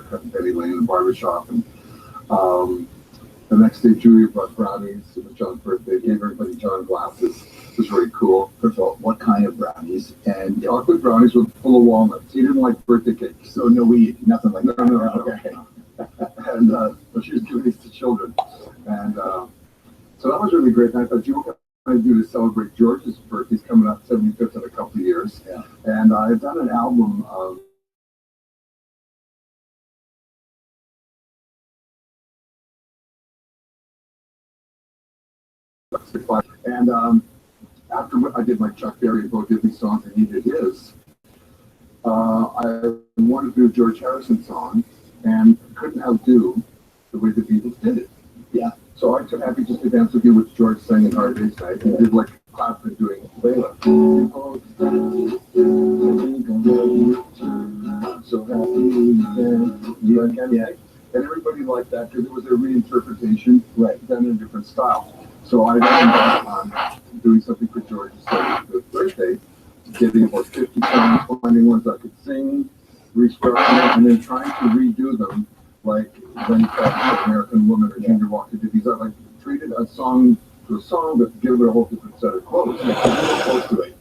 cutting Betty Lane in the barbershop. And the next day, Julia brought brownies. It was John's birthday. Gave everybody John glasses. It was very cool. First of all, what kind of brownies? And chocolate brownies with full of walnuts. He didn't like birthday cake. So no weed, nothing like that. No. Okay. And so she was giving these to children. And so that was really great. And I thought, what can I do to celebrate George's birthday? He's coming up 75th in a couple of years. Yeah. And I've done an album of and after I did my Chuck Berry and Bo Diddley songs and he did his, I wanted to do a George Harrison song and couldn't outdo the way the Beatles did it. Yeah. So I took Happy Just to Dance With You, which George sang in Hard Day's Night, and did like Clapton doing Layla. So happy, yeah. And everybody liked that because it was a reinterpretation, right, done in a different style. So I got on doing something for George's 75th birthday, getting about 50 songs, finding ones I could sing, restructuring them, and then trying to redo them like When You Called American Woman or Ginger Walker did. These are like treated a song to a song, but give it a whole different set of quotes. Close to it.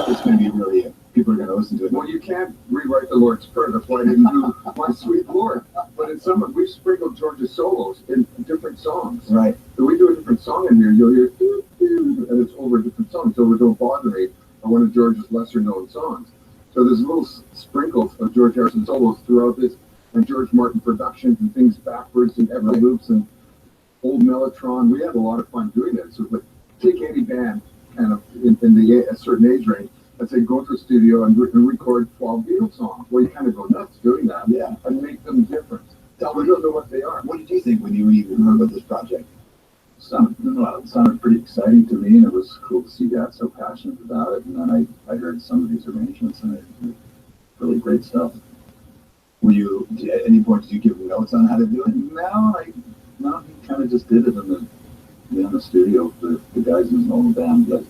It's going to be really, people are going to listen to it. Well, you can't rewrite the Lord's Prayer. That's why I didn't do My Sweet Lord. But in some, we've sprinkled George's solos in different songs. Right. So we do a different song in here, you'll hear, and it's over a different song. So Don't Bother Me are one of George's lesser known songs. So there's little sprinkles of George Harrison solos throughout this, and George Martin productions and things backwards and ever loops and old Mellotron. We had a lot of fun doing that. So like, take any band kind of in a certain age range and say, go to a studio and record 12 Beatles songs. Well, you kind of go nuts doing that. Yeah. And make them different. We don't know what they are. What did you think when you even heard about this project? It sounded pretty exciting to me, and it was cool to see Dad so passionate about it. And then I heard some of these arrangements, and it really great stuff. Were you, at any point, did you give notes on how to do it? No, he kind of just did it in the studio. The guys in his normal band, but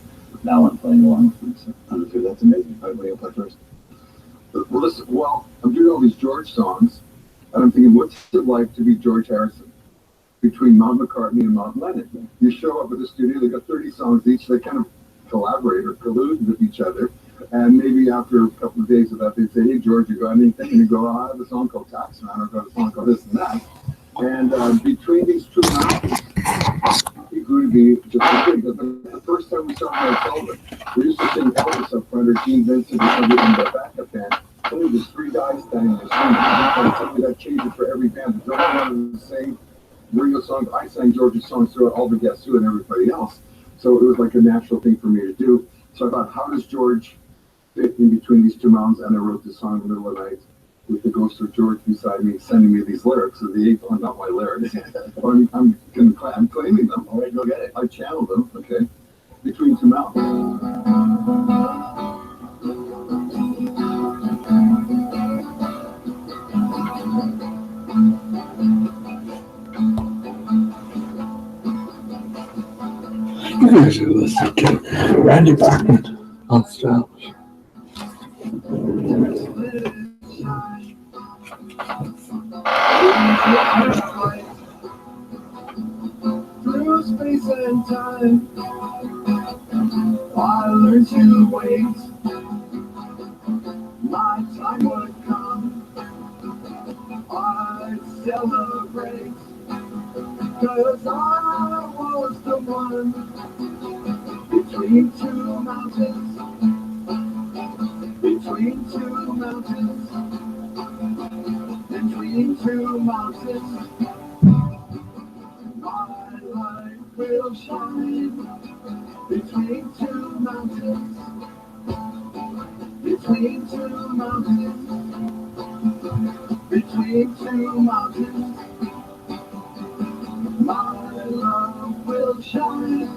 now I'm playing along with him. So. Understood. That's amazing. All right, what do you play first? Well, listen, I'm doing all these George songs, and I'm thinking, what's it like to be George Harrison? Between Mount McCartney and Mount Lennon. You show up at the studio, they got 30 songs each, they kind of collaborate or collude with each other, and maybe after a couple of days of that, they say, hey George, you got anything? And you go, I have a song called Taxman, or I've got a song called this and that. And between these two mountains, it grew to be just a thing. The first time we saw Elvis, we used to sing Elvis up front, or Gene Vincent, or somebody in the backup band. Only there's 3 guys standing there singing. And somebody that changes for every band. The drummer wanted to sing Ringo songs. I sang George's songs throughout all the guests too, and everybody else. So it was like a natural thing for me to do. So I thought, how does George fit in between these two mountains? And I wrote this song in the middle of the night with the ghost of George beside me, sending me these lyrics. So the 8th one, not my lyrics. I'm claiming them. All right, go get it. I channeled them. Okay, between two mountains. You guys are listening to Randy Bachman on Strombo. Through space and time, I learned to wait. My time would come, I'd celebrate. 'Cause I was the one between two mountains, between two mountains, between two mountains. My light will shine between two mountains, between two mountains, between two mountains. My love will shine.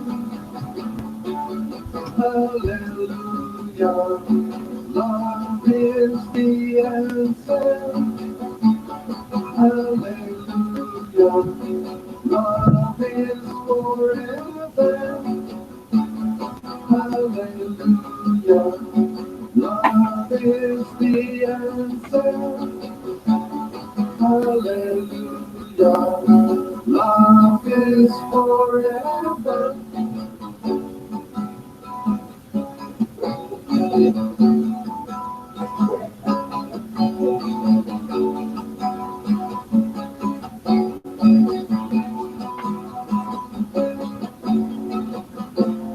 Hallelujah. Love is the answer. Hallelujah. Love is forever. Hallelujah. Love is the answer. forever.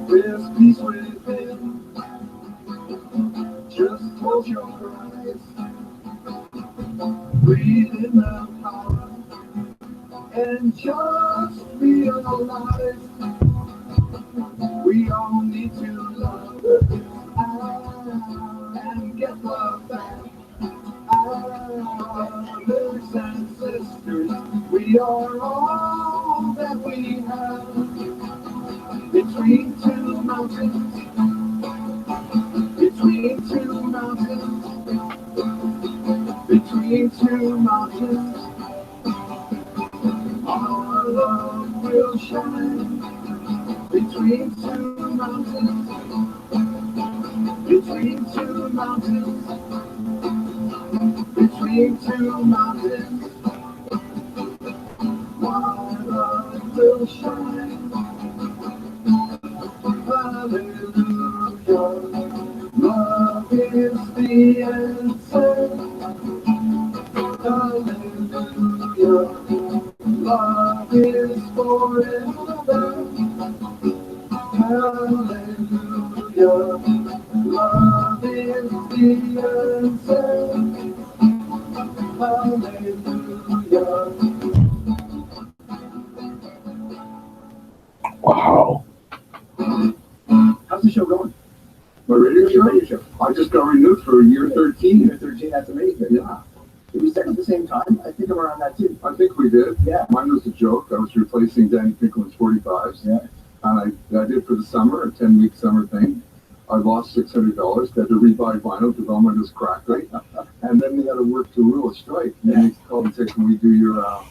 There's peace within. Just close your eyes. Breathe in the power and just realize we all need to love and get love back. Brothers and sisters, we are all that we have. Between two mountains, between two mountains, between two mountains, our love will shine. Between two mountains, between two mountains, between two mountains, our love will shine. Hallelujah, love is the answer. Hallelujah, love is forever. Hallelujah, love is the answer. Hallelujah. Wow. How's the show going? My radio show? I just got renewed for year 13. Year 13, that's amazing. Yeah, Did we start at the same time? I think I'm around that too. I think we did. Yeah. Mine was a joke. I was replacing Danny Pinklin's 45s. Yeah. And I did for the summer, a 10-week summer thing. I lost $600. Had to rebuy vinyl because all mine was cracked right. And then we had to work to rule a strike. And they called and said, can we do your,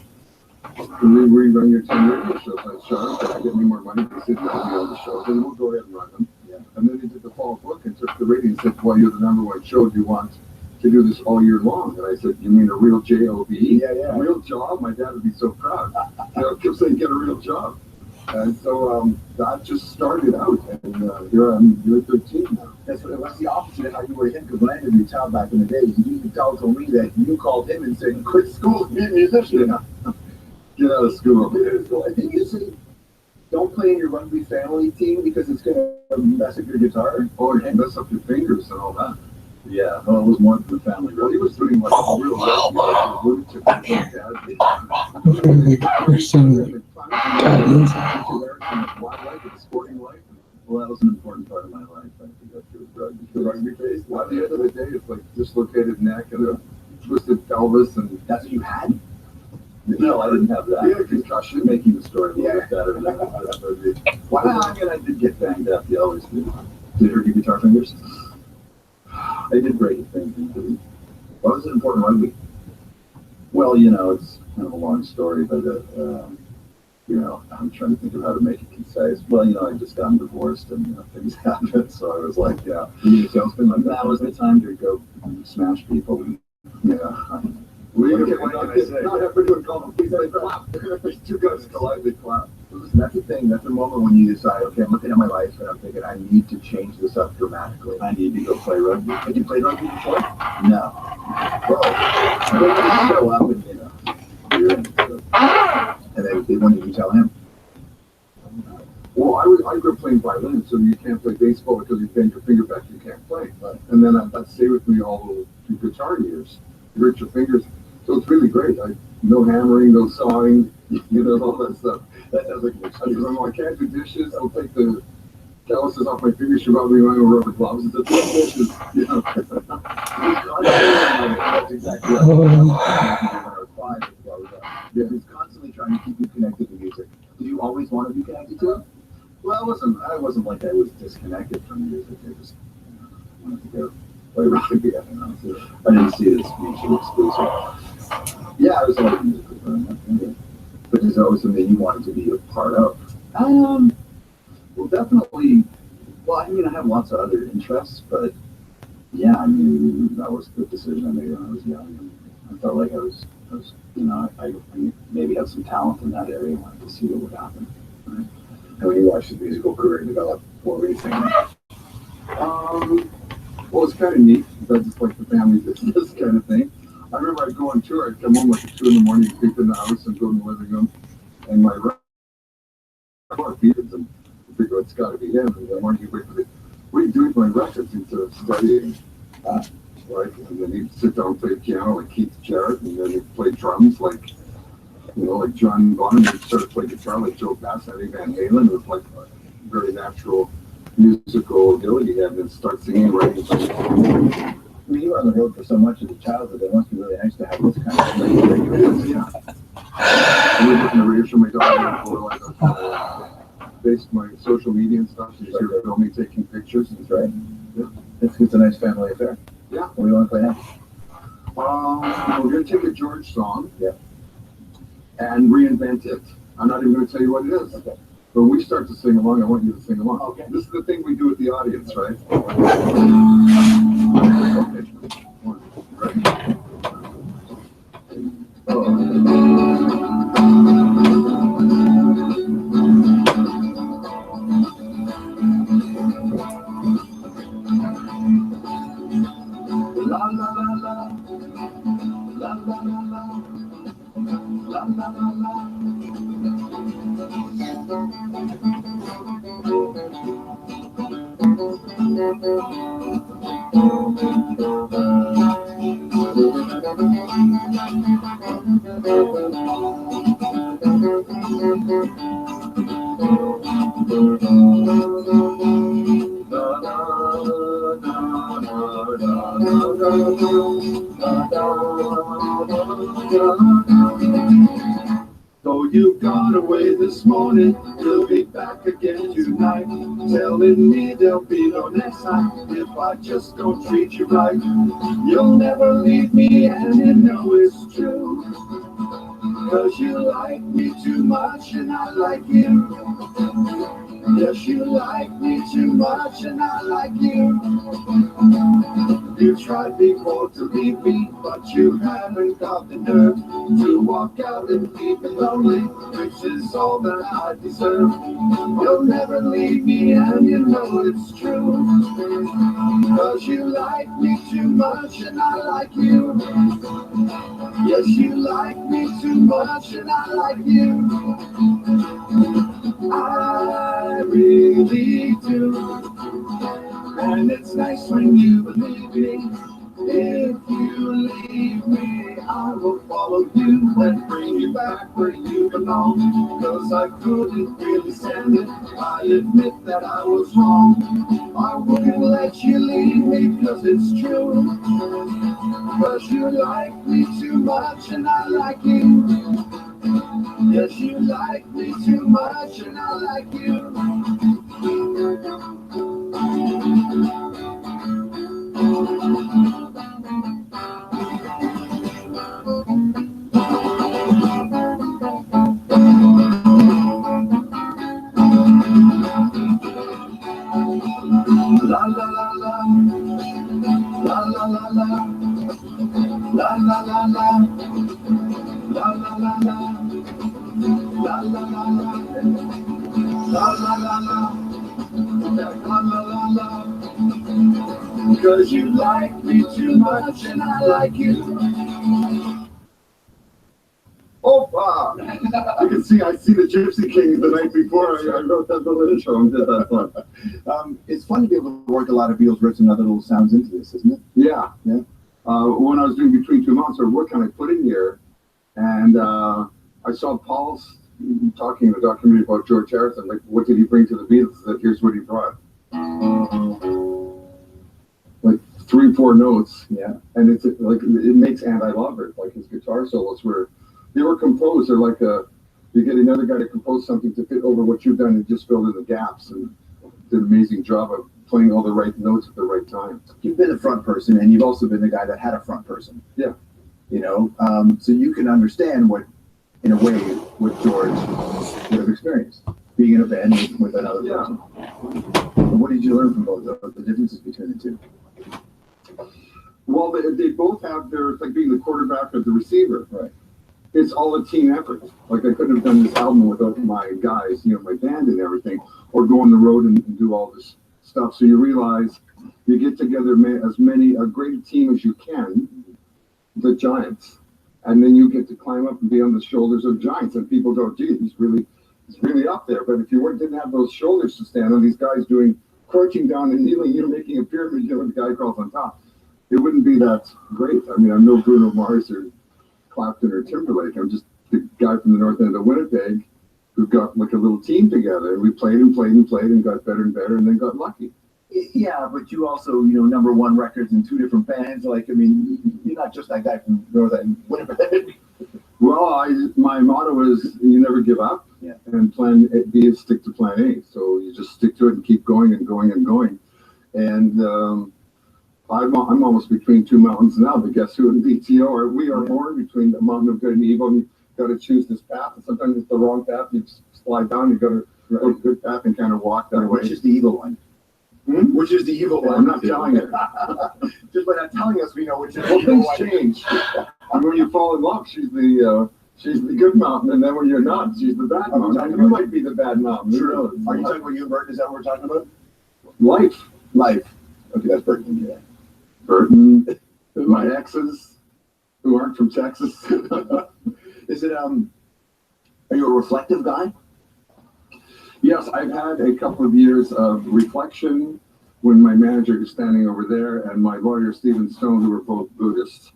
can we rerun your 10 radio shows? I said, sure. Can I get any more money to sit down and do all the shows? And we'll go ahead and run them. Yeah. And then they did the fall book and took the rating and said, well, you're the number one show. Do you want to do this all year long? And I said, you mean a real JOB? Yeah, yeah. A real job? My dad would be so proud. Kept saying, get a real job. And so that just started out, and here I'm year 13 now. That's the opposite of how you were him, because when I interviewed Tal back in the day, Tal told me that you called him and said, quit school, be a musician. Get out of school. I think you said, don't play in your rugby family team because it's going to mess up your guitar. Oh, you mess up your fingers and all that. Yeah, well, it was more than the family Well, he was doing like a real rugby, like his Person. sporting life. Well, that was an important part of my life. I think that's your rugby. The rugby phase. Well, at the end of the day, it's like dislocated neck and a twisted pelvis, and That's what you had? No, I didn't have that. yeah, concussion. Making the story a little bit better. Well, I mean, I did get banged up. You always do. Did it hurt your guitar fingers? I did break things. Why was it important rugby? Well, you know, it's kind of a long story, but you know, I'm trying to think of how to make it concise. Well, you know, I just got divorced and, you know, things happened. So I was like, yeah, You need a salesman like that was the time to go smash people. Yeah. We What get can I say? not everyone call them. Please, they clap. Two guys collide, they clap. Listen, that's the thing. That's the moment when you decide, okay, I'm looking at my life and I'm thinking, I need to change this up dramatically. I need to go play rugby. Have you played rugby before? No. Well, I didn't show up and, you know, you're in. So. And then when did you tell him? Well, I grew up playing violin, so you can't play baseball because you bend your finger back, you can't play. Right. And then that stayed with me all through guitar years. You hurt your fingers, so it's really great. No hammering, no sawing, you know, all that stuff. That sounds like an I excuse. remember I can't do dishes. I'll take the calluses off my fingers. She brought me my own rubber gloves. It's a dishes, you know. That's exactly right. He was constantly trying to keep you connected to music. Did you always want to be connected to it? Well, I wasn't like I was disconnected from music. I just wanted to go play rugby. I didn't see it as mutually exclusive. Yeah, I was always musical growing up. Yeah. But is that always something you wanted to be a part of? Well, definitely. Well, I mean, I have lots of other interests, but yeah, I mean, that was the decision I made when I was young. And I felt like I was, you know, I maybe have some talent in that area. I wanted to see what would happen. And when you watch the musical career develop, what were you thinking? Well, it's kind of neat. That's just like the family business kind of thing. I remember I'd go on tour. I'd come home like at 2 in the morning, sleep in the house, and go in the living room, and my beatings, and figure it's got to be him. And then one you wait for the, what are you doing with my records instead of studying? Right? And then he'd sit down and play piano like Keith Jarrett, and then he'd play drums like, like John Bonham. He'd start to play guitar like Joe Bass, I think Van Halen. It was like a very natural musical ability he had, and start singing and writing. I mean, you were on the road for so much of the childhood. It must be really nice to have this kind of thing. Yeah. I was looking at radio show my daughter for like based my social media and stuff. She's here filming, taking pictures. That's right. Yeah. It's a nice family affair. Yeah. What do you want to play now? We're gonna take a George song. Yeah. And reinvent it. I'm not even gonna tell you what it is. Okay. But when we start to sing along, I want you to sing along. Okay. This is the thing we do with the audience, right? Okay. Ready? La la la la, la la la la, la la la la. Though you got away this morning, you'll be back again tonight, telling me there'll be no next time if I just don't treat you right. You'll never leave me, and you know it's true, 'cause you like me too much and I like you. Yes, you like me too much and I like you. You tried before to leave me, but you haven't got the nerve to walk out and leave me lonely, which is all that I deserve. You'll never leave me, and you know it's true, 'cause you like me too much and I like you. Yes, you like me too much and I like you. I really do. And it's nice when you believe me. If you leave me, I will follow you and bring you back where you belong. 'Cause I couldn't really stand it. I admit that I was wrong. I wouldn't let you leave me 'cause it's true. 'Cause you like me too much and I like you. Yes, you like me too much and I like you. La la la la, la la la la, la la la la, la la la la, la la la la, la la la la, 'cause you like me too much and I like you. Opa! You can see I see the Gypsy King the night before. I wrote that little intro and did that fun. It's fun to be able to work a lot of Beatles riffs and other little sounds into this, isn't it? Yeah. Yeah. When I was doing Between Two Mountains, what can I put in here? And I saw Paul's talking in a documentary about George Harrison. Like, what did he bring to the Beatles? He said, here's what he brought. Like 3-4 notes. Yeah. And it's like, it makes And I Love Her. Like his guitar solos they were composed. They're like you get another guy to compose something to fit over what you've done and just fill in the gaps, and did an amazing job of playing all the right notes at the right time. You've been the front person, and you've also been the guy that had a front person. Yeah. You know, so you can understand what, in a way, what George would have experienced, being in a band with another person. What did you learn from both of the differences between the two? Well, they both have it's like being the quarterback or the receiver. Right. it's all a team effort. Like I couldn't have done this album without my guys, my band and everything, or go on the road and do all this stuff. So you realize you get together a great team as you can, the giants, and then you get to climb up and be on the shoulders of giants, and people go, "Gee, he's really up there." But if you didn't have those shoulders to stand on, these guys crouching down and kneeling, making a pyramid, when the guy crawls on top, it wouldn't be that great. I mean, I'm no Bruno Mars or Clapton or Timberlake. I'm just the guy from the north end of Winnipeg who got like a little team together, and we played and played and played and got better and better, and then got lucky. Yeah, but you also, number one records in 2 different bands. Like, I mean, you're not just that guy from north end Winnipeg. Well, my motto is you never give up, yeah. And plan B is stick to plan A. So you just stick to it and keep going and going and going. And I'm almost between 2 mountains now, but guess who in BTO we are born between the mountain of good and evil, and you got to choose this path. And sometimes it's the wrong path. You slide down. You got to go a good path and kind of walk that way. Which is the evil one? Which is the evil one? I'm not telling you. Just by not telling us, we know which is the Well, evil things one. change. And when you fall in love, she's the good mountain, and then when you're not, she's the bad mountain. You might be the bad mountain. True. Are you talking about you and Burton? Is that what we're talking about? Life. Okay, that's Burton. Yeah. Burton, my exes who aren't from Texas. Is it are you a reflective guy? Yes, I've had a couple of years of reflection when my manager is standing over there and my lawyer Stephen Stone, who were both Buddhists,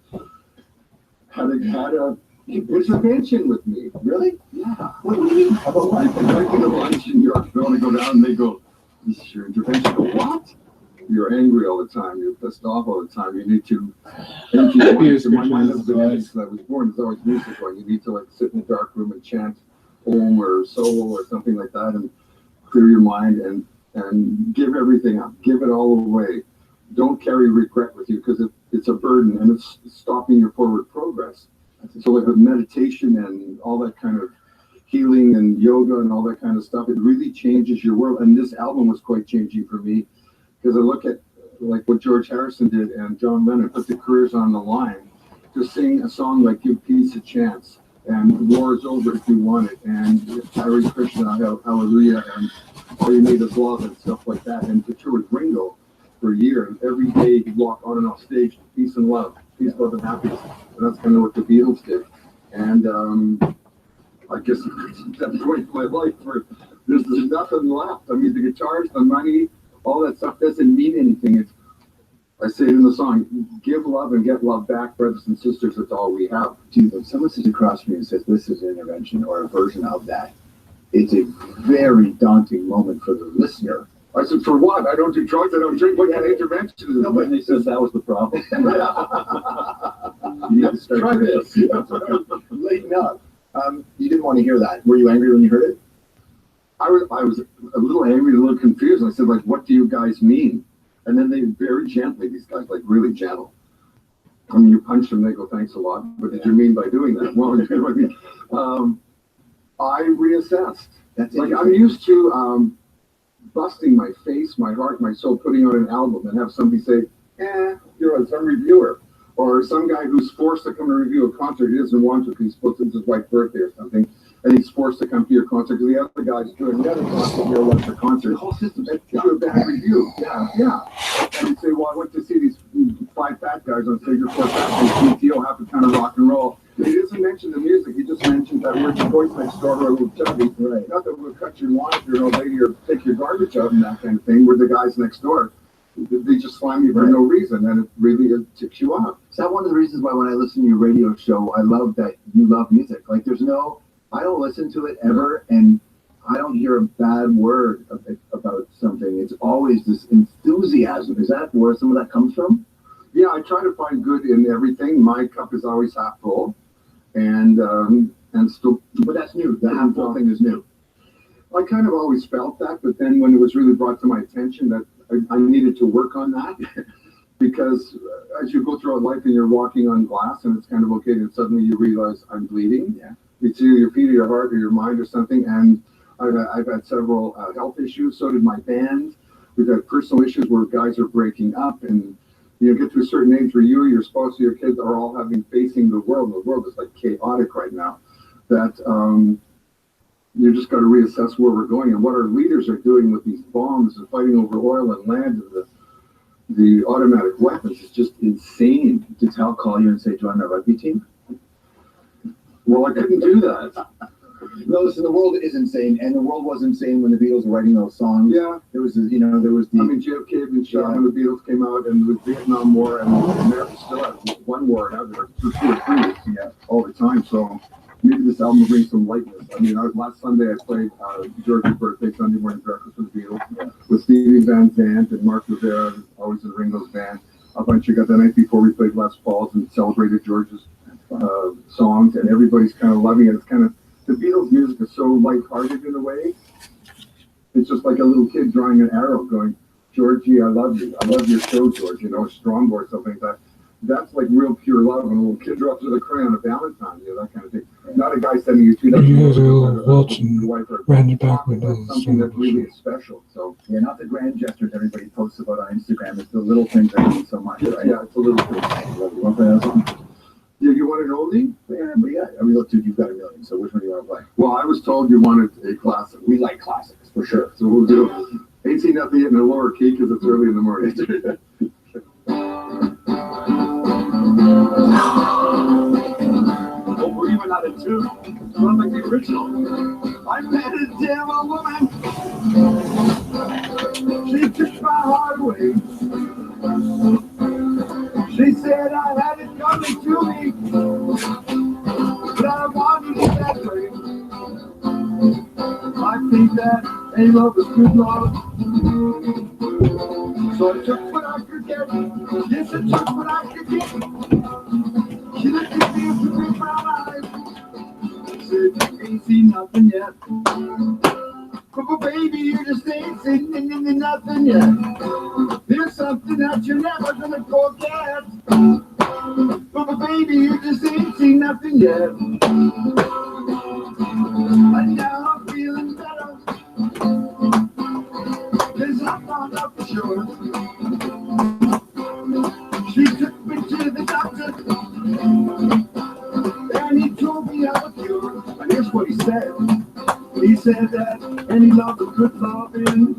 had a intervention with me. Really? Yeah. What do you mean? How about what? I get a lunch in New York, I want to go down, and they go, "This is your intervention." I go, "What? You're angry all the time. You're pissed off all the time. You need to empty your mind." So my mind has been since I was born. There's always music going. You need to like sit in a dark room and chant Om or solo or something like that, and clear your mind and give everything up. Give it all away. Don't carry regret with you because it's a burden and it's stopping your forward progress. So like with meditation and all that kind of healing and yoga and all that kind of stuff, it really changes your world. And this album was quite changing for me because I look at like what George Harrison did and John Lennon put their careers on the line to sing a song like "Give Peace a Chance" and "War is Over If You Want It" and "Hare Krishna, Hallelujah" and "All You Need Is Love" and stuff like that. And to tour with Ringo for a year, and every day he'd walk on and off stage, peace and love, peace, love, and happiness. And that's kind of what the Beatles did. And I guess at that point in my life where there's nothing left. I mean, the guitars, the money, all that stuff doesn't mean anything. I say it in the song, give love and get love back, brothers and sisters. That's all we have. Dude, when someone sits across from you and says this is an intervention or a version of that, it's a very daunting moment for the listener. I said, for what? I don't do drugs. I don't drink. What kind of intervention is this? Nobody says that was the problem. You need to start Try this. Lighten up. You didn't want to hear that. Were you angry when you heard it? I was a little angry, a little confused. I said, like, what do you guys mean? And then they very gently, these guys, like really gentle. I mean, you punch them, they go, "Thanks a lot." What did you mean by doing that? Well, you know what I mean? I reassessed. That's like I'm used to busting my face, my heart, my soul, putting on an album and have somebody say, you're some reviewer. Or some guy who's forced to come and review a concert he doesn't want to because he's supposed to, it's his wife's birthday or something, and he's forced to come to your concert because the other guy's doing the other concert, your electric concert. The whole system's a bad review. Yeah. And you say, well, I went to see these 5 fat guys on stage, or 4 fat guys, GTO, half a ton of rock and roll. He doesn't mention the music, he just mentions that we're the boys next door who are a little chubby. Right. Not that we'll cut your lawn if you're an old lady or take your garbage out and that kind of thing. We're the guys next door. They just slam you for no reason, and it really ticks you off. Is that one of the reasons why when I listen to your radio show, I love that you love music? Like, I don't listen to it ever, and I don't hear a bad word about something. It's always this enthusiasm. Is that where some of that comes from? Yeah, I try to find good in everything. My cup is always half full, and still. But that's new. The half full thing is new. I kind of always felt that, but then when it was really brought to my attention that I needed to work on that, because as you go throughout life and you're walking on glass and it's kind of okay, and suddenly you realize I'm bleeding. Yeah. It's either your feet or your heart or your mind or something. And I've had several health issues. So did my band. We've had personal issues where guys are breaking up and you get to a certain age where you or your spouse or your kids are all facing the world. The world is like chaotic right now. That you just got to reassess where we're going and what our leaders are doing with these bombs and fighting over oil and land and the automatic weapons is just insane. Did Tal call you and say, join my rugby team? Well, I couldn't do that. No, listen, the world is insane, and the world was insane when the Beatles were writing those songs. Yeah. There was, there was the... I mean, JFK had been shot when the Beatles came out, and the Vietnam War, and America still has one war and other, two or three, all the time. So maybe this album will bring some lightness. I mean, last Sunday I played George's birthday Sunday morning breakfast with the Beatles with Stevie Van Zandt and Mark Rivera, always in Ringo's band. A bunch of guys the night before we played Les Paul's and celebrated George's songs, and everybody's kind of loving it. It's kind of, the Beatles music is so lighthearted in a way. It's just like a little kid drawing an arrow going, Georgie, I love you. I love your show, George, Strombo or something like that. That's like real pure love when a little kid draws with a crayon on a Valentine, that kind of thing. Not a guy sending you $2. You guys are watching Randy Bachman doing something that really is special. So yeah, not the grand gestures everybody posts about on Instagram. It's the little things that mean so much, right? Yeah, it's a little thing. You want to play that song? Yeah, you want an oldie? Yeah. I mean, look, dude, you've got a million. So which one do you want to play? Well, I was told you wanted a classic. We like classics for sure. So we'll do Ain't Seen Nothing Yet in a lower key because it's early in the morning. Oh, we're even out of tune. Not like the original. I met a devil woman. She took my heart away. She said I had it coming to me, but I wanted it that way. I think that ain't love is good love. So I took what I could get. Yes, I took what I could get. She looked at me with big brown eyes. Said, you ain't seen nothing yet. But baby, you just ain't seen nothing yet. There's something that you're never gonna forget. But baby, you just ain't seen nothing yet. And now I'm feeling better. 'Cause I found out for sure. She took me to the doctor. And he told me I was cured. And here's what he said. He said that any love is good loving.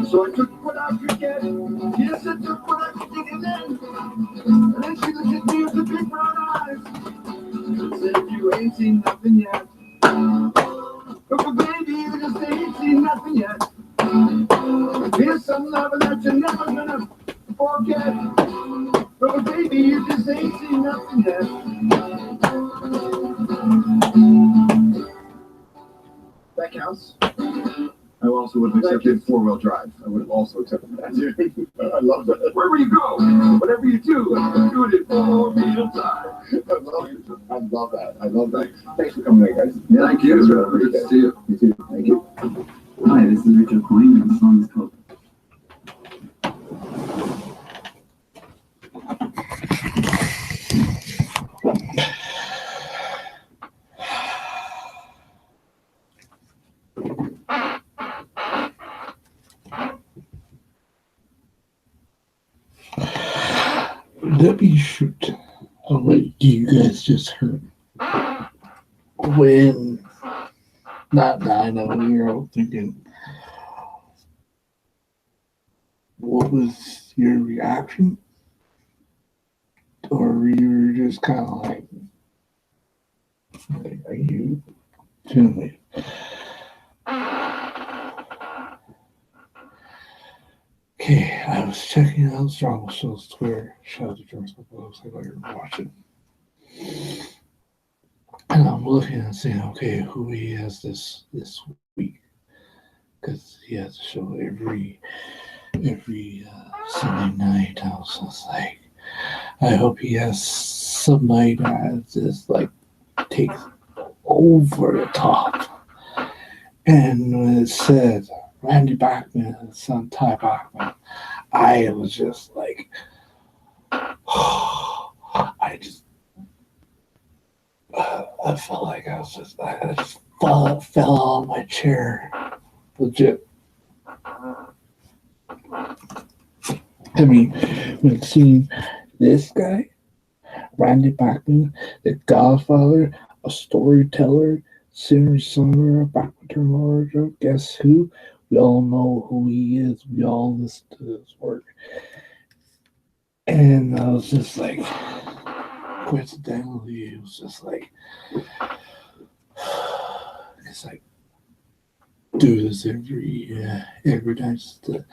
So I took what I could get. Yes, I took what I could get. And then she looked at me with the big brown eyes and said, you ain't seen nothing yet. But baby, you just ain't seen nothing yet. Here's some loving that you're never gonna forget. But baby, you just ain't seen nothing yet. That counts. I also would have accepted four-wheel drive. I would have also accepted that. I love that. Wherever you go, whatever you do it in 4-wheel drive. I love that. I love that. Thanks for coming in, guys. Yeah, thank you. Good to see you. You too. Thank you. Hi, this is Richard Coyne, and the song is called Let me shoot what you guys just heard. When not 9-0 thinking, what was your reaction? Or you were just kind of like, are you doing it? Okay, I was checking out Strombo Show's Twitter. Shout out to George. Looks like you're watching. And I'm looking and saying, okay, who he has this week. Because he has a show every Sunday night. I was just like, I hope he has somebody that just like takes over the top. And when it said Randy Bachman and son Ty Bachman, I was just like, I felt like I just fell on my chair, legit. I mean, when seeing this guy, Randy Bachman, the Godfather, a storyteller, singer-songwriter, Bachman Order, guess who? We all know who he is. We all listen to his work. And I was just like, coincidentally, it was just like, it's like, do this every night, just to,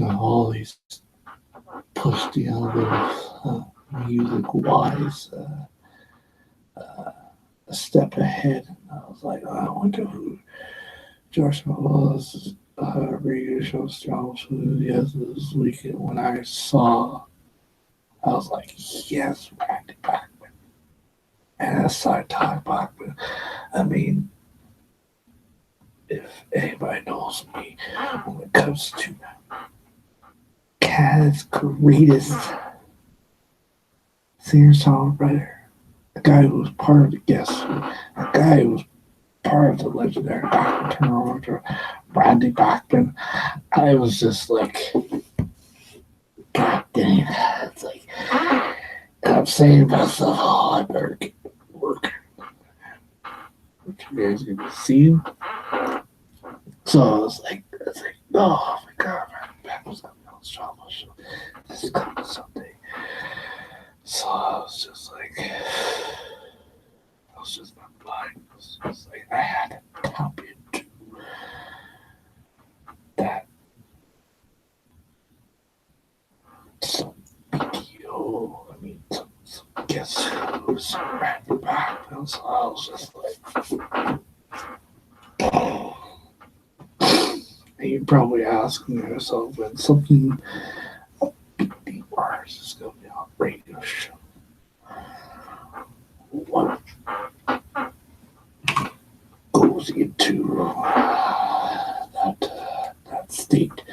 always push the envelope, music-wise, a step ahead. And I was like, oh, I wonder who George Wallace's radio show Strombo yes this weekend. When I saw, I was like, yes, Randy Bachman. And I saw Todd Bachman. I mean, if anybody knows me, when it comes to Canada's greatest singer-songwriter, a guy who was part of the Guess Who, a guy who was part of the legendary Bachman Turner, Randy Bachman. I was just like, God dang, it's like, and I'm saying to myself, oh, I better get to work. What you guys gonna see? So I was like, oh my God, Randy Bachman's gonna be on the Strombo show. This is coming someday. So I was just like, I was just not blind. I was just like, I had to tap into that. Some BTO, I mean, some Guess Who, some Randy Bachman. So I was just like, oh. And you're probably asking yourself when something of big artist is going to be on a radio show, what goes into that state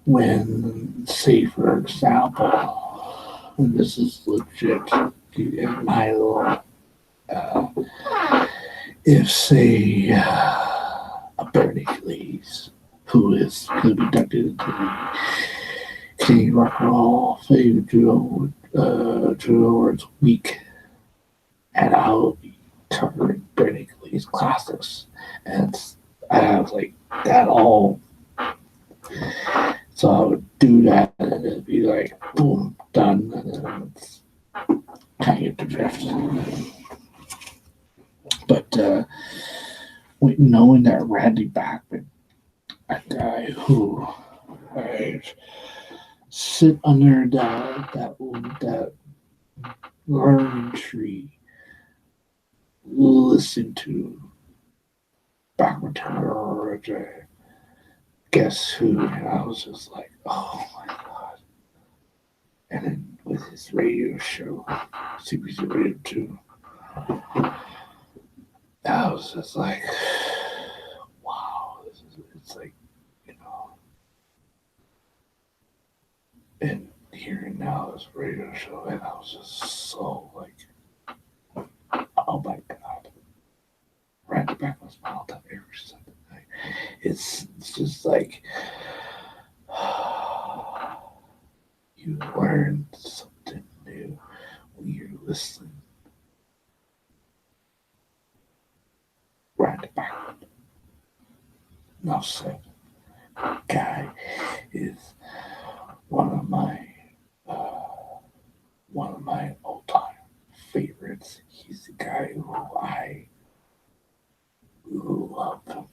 when, say, for example, and this is legit in my little, if, say, a Bernie Glaze, who is going to be inducted into the Canadian Rock and Roll Fame Duo Awards week, and I'll be covering Bernie Glaze classics, and I was like that all. So I would do that, and it'd be like, boom, done, and then it's kind of get the drift. But knowing that Randy Bachman, a guy who sit under that learning tree, listen to Bachman Turner or Guess Who, and I was just like, oh my God. And then with his radio show, CBC Radio 2, I was just like, wow, it's like, and hearing now this radio show, and I was just so like, oh my God. Randy Bachman's my all-time favorite Sunday night. It's just like, you learn something new when you're listening. Randy Bachman. Enough said. Guy is one of my all-time favorites. He's the guy who love him.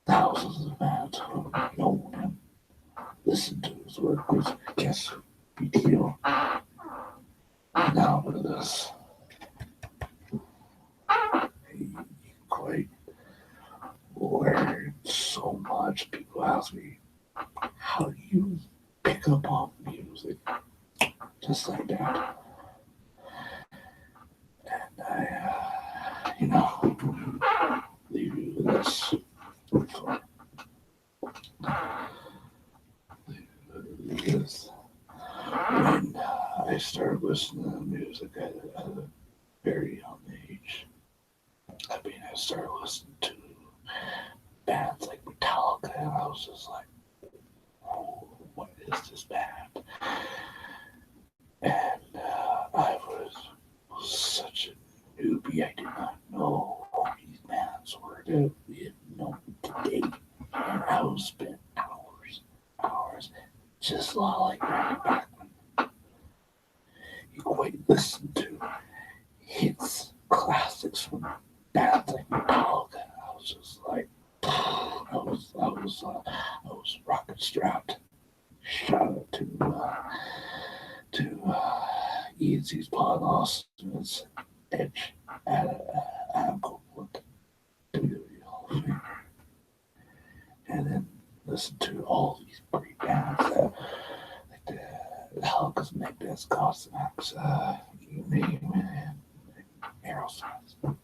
Thousands of fans who know him, listen to his work with Guess Who, BTO. Now with this, he quite learned so much. People ask me, how do you pick up on music just like that? And I, leave you with this. Because when I started listening to music at a very young age, I mean, I started listening to bands like Metallica, and I was just like, oh, what if we had known today, and I would spend hours, just like Randy Bachman. You quite listen to hits, classics from bands like Metallica. I was just like, I was rocking strapped. Shout out to ENC's Pod Austin's Edge, Adam Copeland, WWE Hall of Famer, and then listen to all these great bands that like the Helica's, Megadeth, Godsmack, you name it, Aerosmith.